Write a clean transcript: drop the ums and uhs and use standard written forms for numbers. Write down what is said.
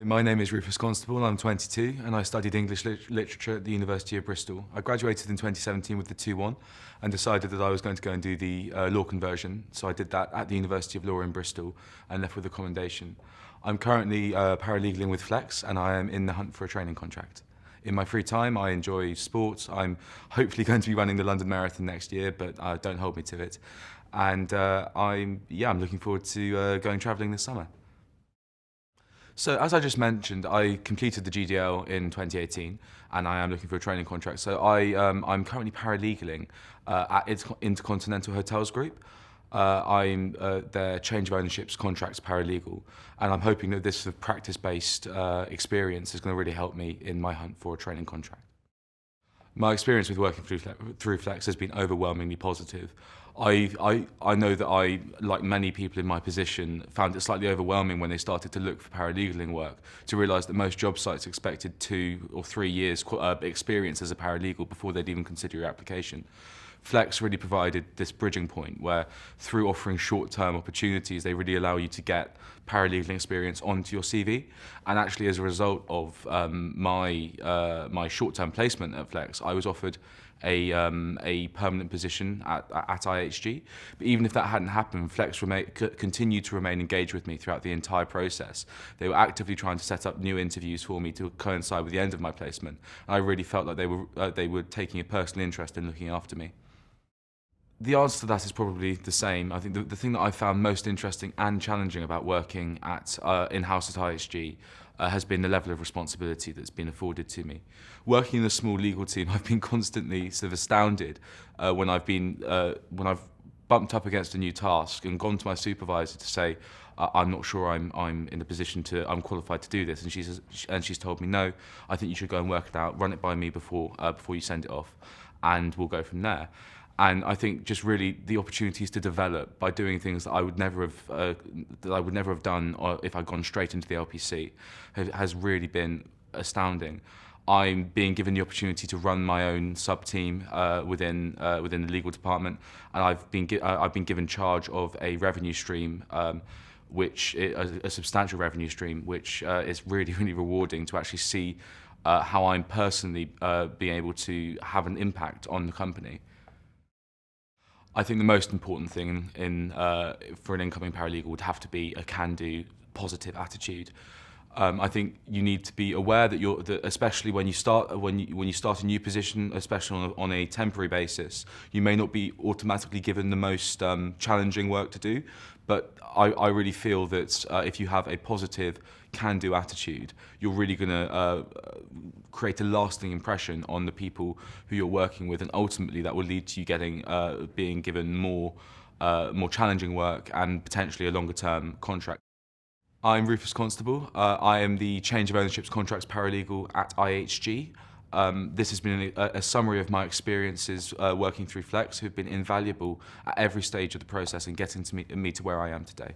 My name is Rufus Constable, I'm 22 and I studied English literature at the University of Bristol. I graduated in 2017 with the 2-1 and decided that I was going to go and do the law conversion, so I did that at the University of Law in Bristol and left with a commendation. I'm currently paralegaling with Flex and I am in the hunt for a training contract. In my free time I enjoy sports. I'm hopefully going to be running the London Marathon next year, but don't hold me to it. And I'm looking forward to going travelling this summer. So as I just mentioned, I completed the GDL in 2018 and I am looking for a training contract. So I'm currently paralegaling at InterContinental Hotels Group. I'm their Change of Ownership's contracts paralegal, and I'm hoping that this sort of practice-based experience is going to really help me in my hunt for a training contract. My experience with working through Flex has been overwhelmingly positive. I know that I, like many people in my position, found it slightly overwhelming when they started to look for paralegaling work, to realise that most job sites expected 2 or 3 years experience as a paralegal before they'd even consider your application. Flex really provided this bridging point where, through offering short-term opportunities, they really allow you to get paralegaling experience onto your CV. And actually, as a result of my short-term placement at Flex, I was offered a permanent position at IHG. But even if that hadn't happened, Flex continued to remain engaged with me throughout the entire process. They were actively trying to set up new interviews for me to coincide with the end of my placement. And I really felt like they were taking a personal interest in looking after me. The answer to that is probably the same. I think the thing that I found most interesting and challenging about working at in-house at IHG has been the level of responsibility that's been afforded to me. Working in a small legal team, I've been constantly sort of astounded when I've bumped up against a new task and gone to my supervisor to say, I'm not sure I'm in a position I'm qualified to do this, and she's told me, no, I think you should go and work it out, run it by me before you send it off, and we'll go from there. And I think just really the opportunities to develop by doing things that I would never have done if I'd gone straight into the LPC has really been astounding. I'm being given the opportunity to run my own sub-team within the legal department, and I've been given charge of a revenue stream, which is a substantial revenue stream, which is really, really rewarding to actually see how I'm personally being able to have an impact on the company. I think the most important thing for an incoming paralegal would have to be a can-do, positive attitude. I think you need to be aware that especially when you start a new position, especially on a temporary basis, you may not be automatically given the most challenging work to do. But I really feel that if you have a positive, can-do attitude, you're really going to create a lasting impression on the people who you're working with, and ultimately that will lead to you being given more challenging work and potentially a longer-term contract. I'm Rufus Constable. I am the Change of Ownership's contracts paralegal at IHG. This has been a summary of my experiences working through Flex, who've been invaluable at every stage of the process and getting me to where I am today.